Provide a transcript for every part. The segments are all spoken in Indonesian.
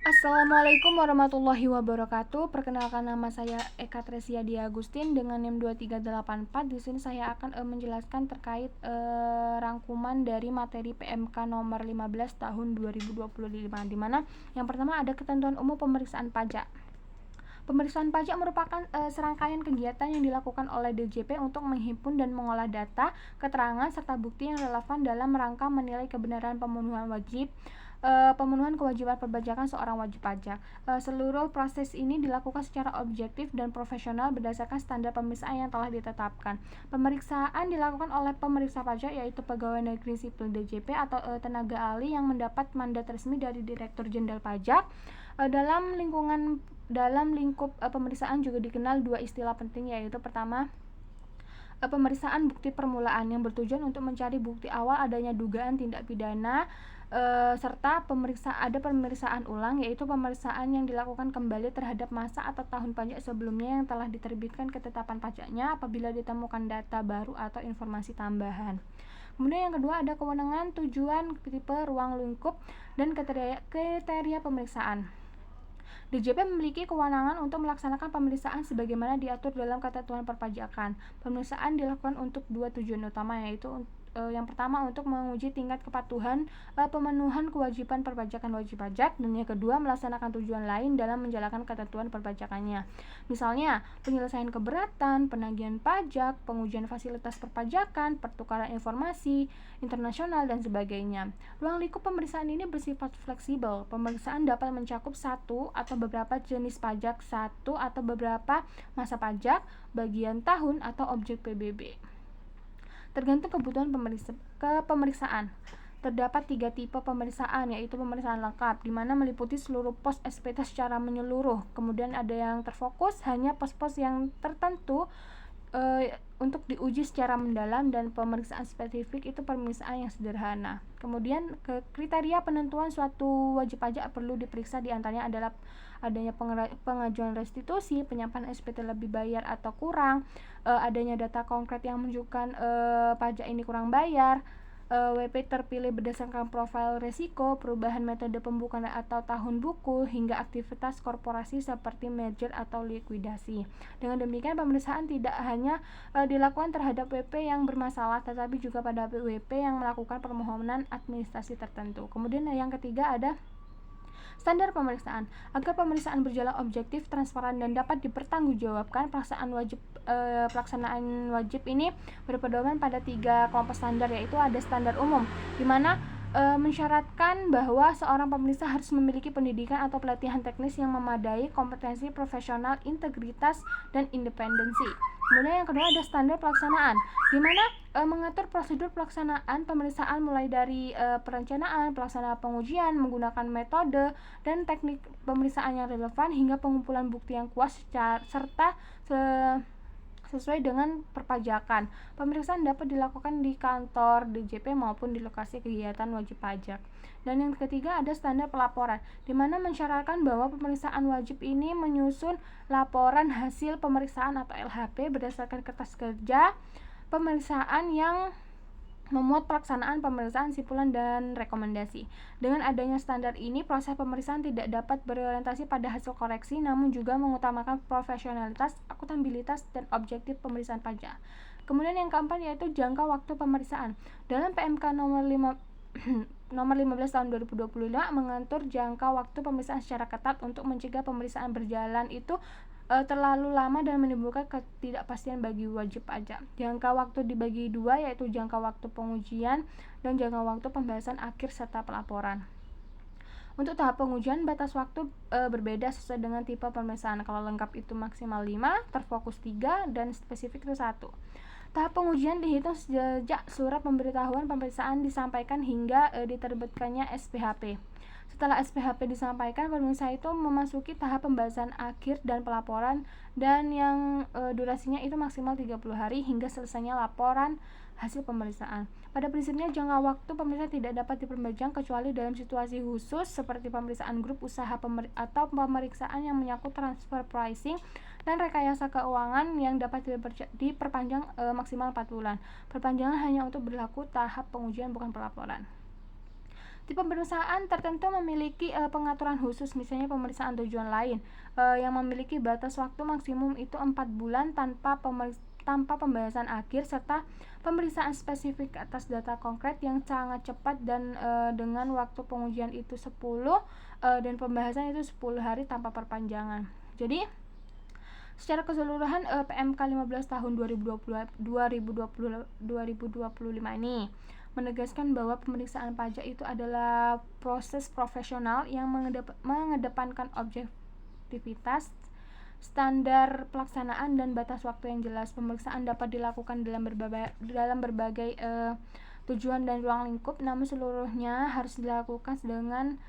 Assalamualaikum warahmatullahi wabarakatuh. Perkenalkan, nama saya Eka Tresia Dia Agustin dengan NIM 2384. Di sini saya akan menjelaskan terkait rangkuman dari materi PMK nomor 15 tahun 2025, di mana yang pertama ada ketentuan umum pemeriksaan pajak. Pemeriksaan pajak merupakan serangkaian kegiatan yang dilakukan oleh DJP untuk menghimpun dan mengolah data, keterangan, serta bukti yang relevan dalam rangka menilai kebenaran pemenuhan kewajiban perpajakan seorang wajib pajak. Seluruh proses ini dilakukan secara objektif dan profesional berdasarkan standar pemeriksaan yang telah ditetapkan. Pemeriksaan dilakukan oleh pemeriksa pajak, yaitu pegawai negeri sipil DJP atau tenaga ahli yang mendapat mandat resmi dari Direktur Jenderal Pajak. Dalam lingkup pemeriksaan juga dikenal dua istilah penting, yaitu pertama, pemeriksaan bukti permulaan yang bertujuan untuk mencari bukti awal adanya dugaan tindak pidana, serta pemeriksaan ulang, yaitu pemeriksaan yang dilakukan kembali terhadap masa atau tahun pajak sebelumnya yang telah diterbitkan ketetapan pajaknya apabila ditemukan data baru atau informasi tambahan. Kemudian yang kedua ada kewenangan, tujuan, tipe, ruang lingkup, dan kriteria pemeriksaan. DJP memiliki kewenangan untuk melaksanakan pemeriksaan sebagaimana diatur dalam Ketentuan Perpajakan. Pemeriksaan dilakukan untuk dua tujuan utama, yaitu yang pertama untuk menguji tingkat kepatuhan pemenuhan kewajiban perpajakan wajib pajak, dan yang kedua melaksanakan tujuan lain dalam menjalankan ketentuan perpajakannya. Misalnya, penyelesaian keberatan, penagihan pajak, pengujian fasilitas perpajakan, pertukaran informasi internasional, dan sebagainya. Ruang lingkup pemeriksaan ini bersifat fleksibel. Pemeriksaan dapat mencakup satu atau beberapa jenis pajak, satu atau beberapa masa pajak, bagian tahun, atau objek PBB. Tergantung kebutuhan pemeriksaan. Terdapat 3 tipe pemeriksaan, yaitu pemeriksaan lengkap, di mana meliputi seluruh pos SPT secara menyeluruh. Kemudian ada yang terfokus, hanya pos-pos yang tertentu untuk diuji secara mendalam, dan pemeriksaan spesifik itu pemeriksaan yang sederhana. Kemudian kriteria penentuan suatu wajib pajak perlu diperiksa, diantaranya adalah adanya pengajuan restitusi, penyampaian SPT lebih bayar atau kurang, adanya data konkret yang menunjukkan pajak ini kurang bayar, WP terpilih berdasarkan profil resiko, perubahan metode pembukaan atau tahun buku, hingga aktivitas korporasi seperti merger atau likuidasi. Dengan demikian, pemeriksaan tidak hanya dilakukan terhadap WP yang bermasalah, tetapi juga pada WP yang melakukan permohonan administrasi tertentu. Kemudian yang ketiga ada standar pemeriksaan. Agar pemeriksaan berjalan objektif, transparan, dan dapat dipertanggungjawabkan, pelaksanaan wajib ini berpedoman pada 3 kelompok standar, yaitu ada standar umum, di mana mensyaratkan bahwa seorang pemeriksa harus memiliki pendidikan atau pelatihan teknis yang memadai, kompetensi profesional, integritas, dan independensi. Kemudian yang kedua ada standar pelaksanaan, di mana mengatur prosedur pelaksanaan pemeriksaan mulai dari perencanaan, pelaksanaan pengujian, menggunakan metode dan teknik pemeriksaan yang relevan, hingga pengumpulan bukti yang kuat serta sesuai dengan perpajakan. Pemeriksaan dapat dilakukan di kantor DJP maupun di lokasi kegiatan wajib pajak. Dan yang ketiga ada standar pelaporan, di mana mensyaratkan bahwa pemeriksaan wajib ini menyusun laporan hasil pemeriksaan atau LHP berdasarkan kertas kerja pemeriksaan yang memuat pelaksanaan pemeriksaan, simpulan, dan rekomendasi. Dengan adanya standar ini, proses pemeriksaan tidak dapat berorientasi pada hasil koreksi, namun juga mengutamakan profesionalitas, akuntabilitas, dan objektif pemeriksaan pajak. Kemudian yang keempat yaitu jangka waktu pemeriksaan. Dalam PMK nomor 15 tahun 2025 mengatur jangka waktu pemeriksaan secara ketat untuk mencegah pemeriksaan berjalan itu terlalu lama dan menimbulkan ketidakpastian bagi wajib pajak. Jangka waktu dibagi 2, yaitu jangka waktu pengujian dan jangka waktu pembahasan akhir serta pelaporan. Untuk tahap pengujian, batas waktu berbeda sesuai dengan tipe pemeriksaan. Kalau lengkap itu maksimal 5, terfokus 3, dan spesifik itu 1. Tahap pengujian dihitung sejak surat pemberitahuan pemeriksaan disampaikan hingga diterbitkannya SPHP. Setelah SPHP disampaikan, pemeriksa itu memasuki tahap pembahasan akhir dan pelaporan, dan yang durasinya itu maksimal 30 hari hingga selesainya laporan hasil pemeriksaan. Pada prinsipnya, jangka waktu pemeriksaan tidak dapat diperpanjang kecuali dalam situasi khusus seperti pemeriksaan grup usaha atau pemeriksaan yang menyangkut transfer pricing dan rekayasa keuangan yang dapat diperpanjang maksimal 4 bulan. Perpanjangan hanya untuk berlaku tahap pengujian, bukan pelaporan. Di pemeriksaan tertentu memiliki pengaturan khusus, misalnya pemeriksaan tujuan lain yang memiliki batas waktu maksimum itu 4 bulan tanpa pembahasan akhir, serta pemeriksaan spesifik atas data konkret yang sangat cepat dan dengan waktu pengujian itu 10 dan pembahasan itu 10 hari tanpa perpanjangan. Jadi secara keseluruhan PMK 15 tahun 2025 ini menegaskan bahwa pemeriksaan pajak itu adalah proses profesional yang mengedepankan objektivitas, standar pelaksanaan, dan batas waktu yang jelas. Pemeriksaan dapat dilakukan dalam berbagai tujuan dan ruang lingkup, namun seluruhnya harus dilakukan dengan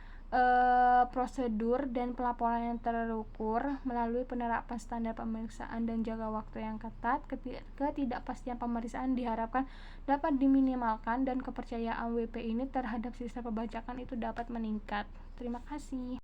prosedur dan pelaporan yang terukur melalui penerapan standar pemeriksaan dan jaga waktu yang ketat. Ketidakpastian pemeriksaan diharapkan dapat diminimalkan dan kepercayaan WP ini terhadap sistem perpajakan itu dapat meningkat. Terima kasih.